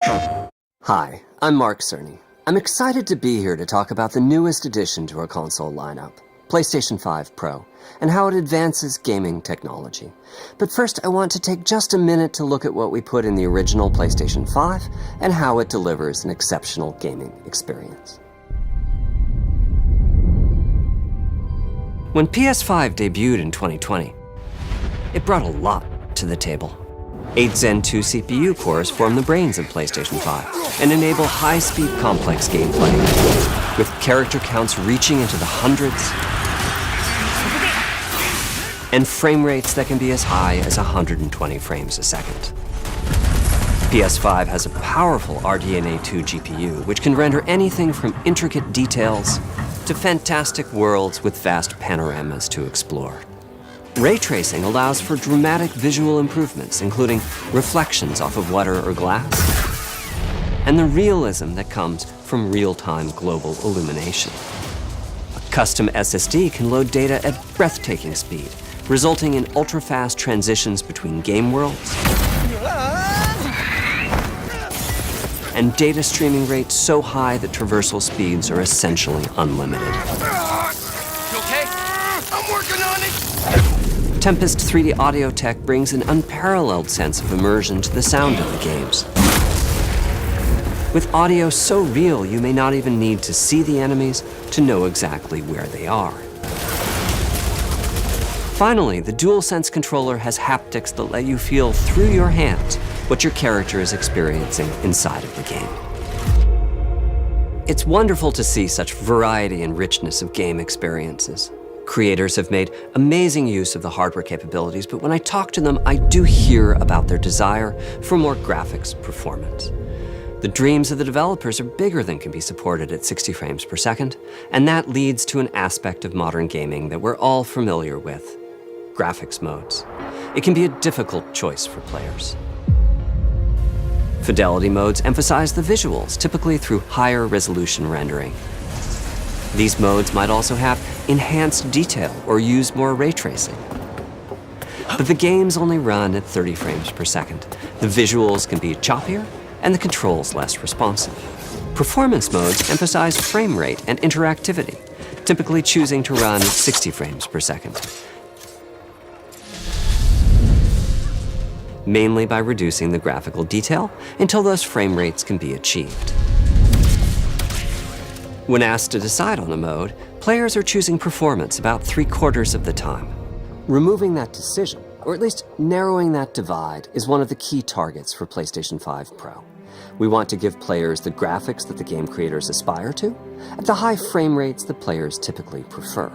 Hi, I'm Mark Cerny. I'm excited to be here to talk about the newest addition to our console lineup, PlayStation 5 Pro, and how it advances gaming technology. But first, I want to take just a minute to look at what we put in the original PlayStation 5 and how it delivers an exceptional gaming experience. When PS5 debuted in 2020, it brought a lot to the table. 8 Zen 2 CPU cores form the brains of PlayStation 5 and enable high-speed complex gameplay, with character counts reaching into the hundreds and frame rates that can be as high as 120 frames a second. PS5 has a powerful RDNA 2 GPU, which can render anything from intricate details to fantastic worlds with vast panoramas to explore. Ray tracing allows for dramatic visual improvements, including reflections off of water or glass, and the realism that comes from real-time global illumination. A custom SSD can load data at breathtaking speed, resulting in ultra-fast transitions between game worlds and data streaming rates so high that traversal speeds are essentially unlimited. You okay? I'm working on it! Tempest 3D audio tech brings an unparalleled sense of immersion to the sound of the games. With audio so real, you may not even need to see the enemies to know exactly where they are. Finally, the DualSense controller has haptics that let you feel through your hands what your character is experiencing inside of the game. It's wonderful to see such variety and richness of game experiences. Creators have made amazing use of the hardware capabilities, but when I talk to them, I do hear about their desire for more graphics performance. The dreams of the developers are bigger than can be supported at 60 frames per second, and that leads to an aspect of modern gaming that we're all familiar with: graphics modes. It can be a difficult choice for players. Fidelity modes emphasize the visuals, typically through higher resolution rendering. These modes might also have enhanced detail or use more ray tracing. But the games only run at 30 frames per second. The visuals can be choppier and the controls less responsive. Performance modes emphasize frame rate and interactivity, typically choosing to run at 60 frames per second, mainly by reducing the graphical detail until those frame rates can be achieved. When asked to decide on a mode, players are choosing performance about 3/4 of the time. Removing that decision, or at least narrowing that divide, is one of the key targets for PlayStation 5 Pro. We want to give players the graphics that the game creators aspire to, at the high frame rates that players typically prefer.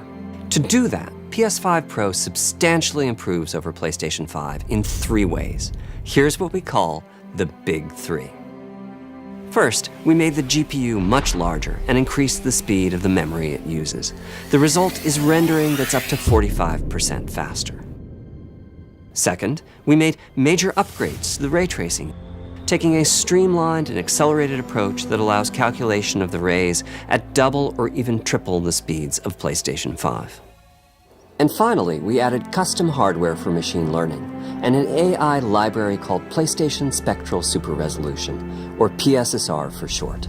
To do that, PS5 Pro substantially improves over PlayStation 5 in 3 ways. Here's what we call the Big 3. First, we made the GPU much larger and increased the speed of the memory it uses. The result is rendering that's up to 45% faster. Second, we made major upgrades to the ray tracing, taking a streamlined and accelerated approach that allows calculation of the rays at double or even triple the speeds of PlayStation 5. And finally, we added custom hardware for machine learning and an AI library called PlayStation Spectral Super Resolution, or PSSR for short.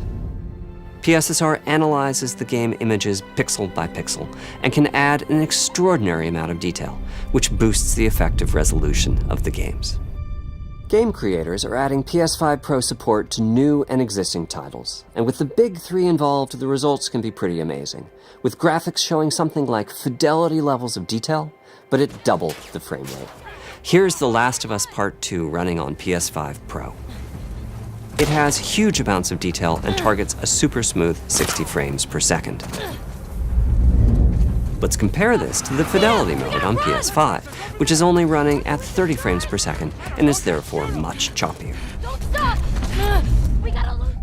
PSSR analyzes the game images pixel by pixel and can add an extraordinary amount of detail, which boosts the effective resolution of the games. Game creators are adding PS5 Pro support to new and existing titles, and with the Big 3 involved, the results can be pretty amazing, with graphics showing something like fidelity levels of detail, but at double the frame rate. Here's The Last of Us Part 2 running on PS5 Pro. It has huge amounts of detail and targets a super smooth 60 frames per second. Let's compare this to the Fidelity mode on PS5, which is only running at 30 frames per second and is therefore much choppier. Don't stop! We gotta lose.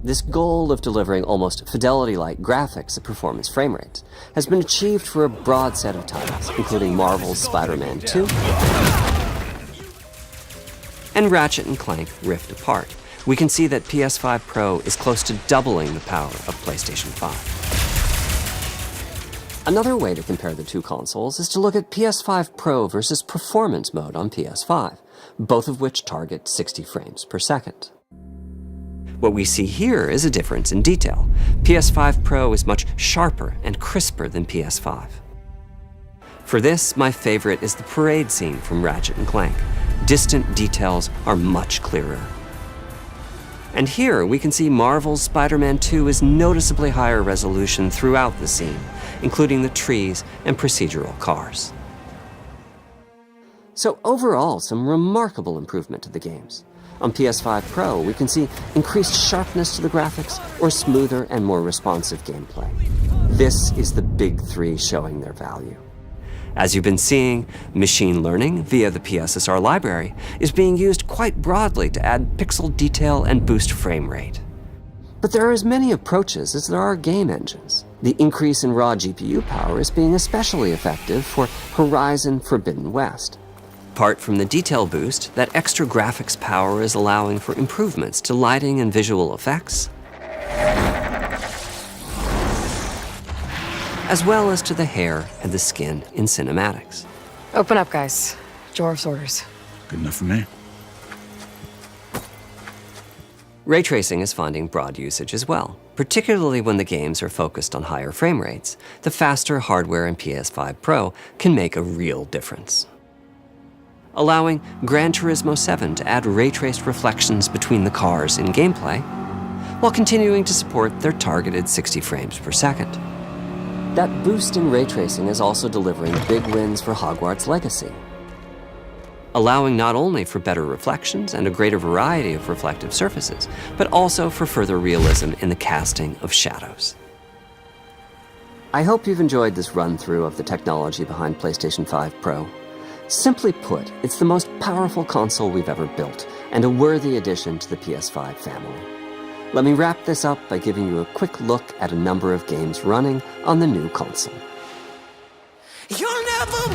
This goal of delivering almost Fidelity-like graphics at performance frame rates has been achieved for a broad set of titles, including Marvel's Spider-Man 2 and Ratchet & Clank Rift Apart. We can see that PS5 Pro is close to doubling the power of PlayStation 5. Another way to compare the two consoles is to look at PS5 Pro versus Performance mode on PS5, both of which target 60 frames per second. What we see here is a difference in detail. PS5 Pro is much sharper and crisper than PS5. For this, my favorite is the parade scene from Ratchet & Clank. Distant details are much clearer. And here we can see Marvel's Spider-Man 2 is noticeably higher resolution throughout the scene, including the trees and procedural cars. So overall, some remarkable improvement to the games. On PS5 Pro, we can see increased sharpness to the graphics or smoother and more responsive gameplay. This is the big three showing their value. As you've been seeing, machine learning via the PSSR library is being used quite broadly to add pixel detail and boost frame rate. But there are as many approaches as there are game engines. The increase in raw GPU power is being especially effective for Horizon Forbidden West. Apart from the detail boost, that extra graphics power is allowing for improvements to lighting and visual effects, as well as to the hair and the skin in cinematics. Open up, guys. Jorv's orders. Good enough for me. Ray tracing is finding broad usage as well, particularly when the games are focused on higher frame rates. The faster hardware in PS5 Pro can make a real difference. Allowing Gran Turismo 7 to add ray-traced reflections between the cars in gameplay, while continuing to support their targeted 60 frames per second. That boost in ray tracing is also delivering big wins for Hogwarts Legacy, allowing not only for better reflections and a greater variety of reflective surfaces, but also for further realism in the casting of shadows. I hope you've enjoyed this run-through of the technology behind PlayStation 5 Pro. Simply put, it's the most powerful console we've ever built, and a worthy addition to the PS5 family. Let me wrap this up by giving you a quick look at a number of games running on the new console. You'll never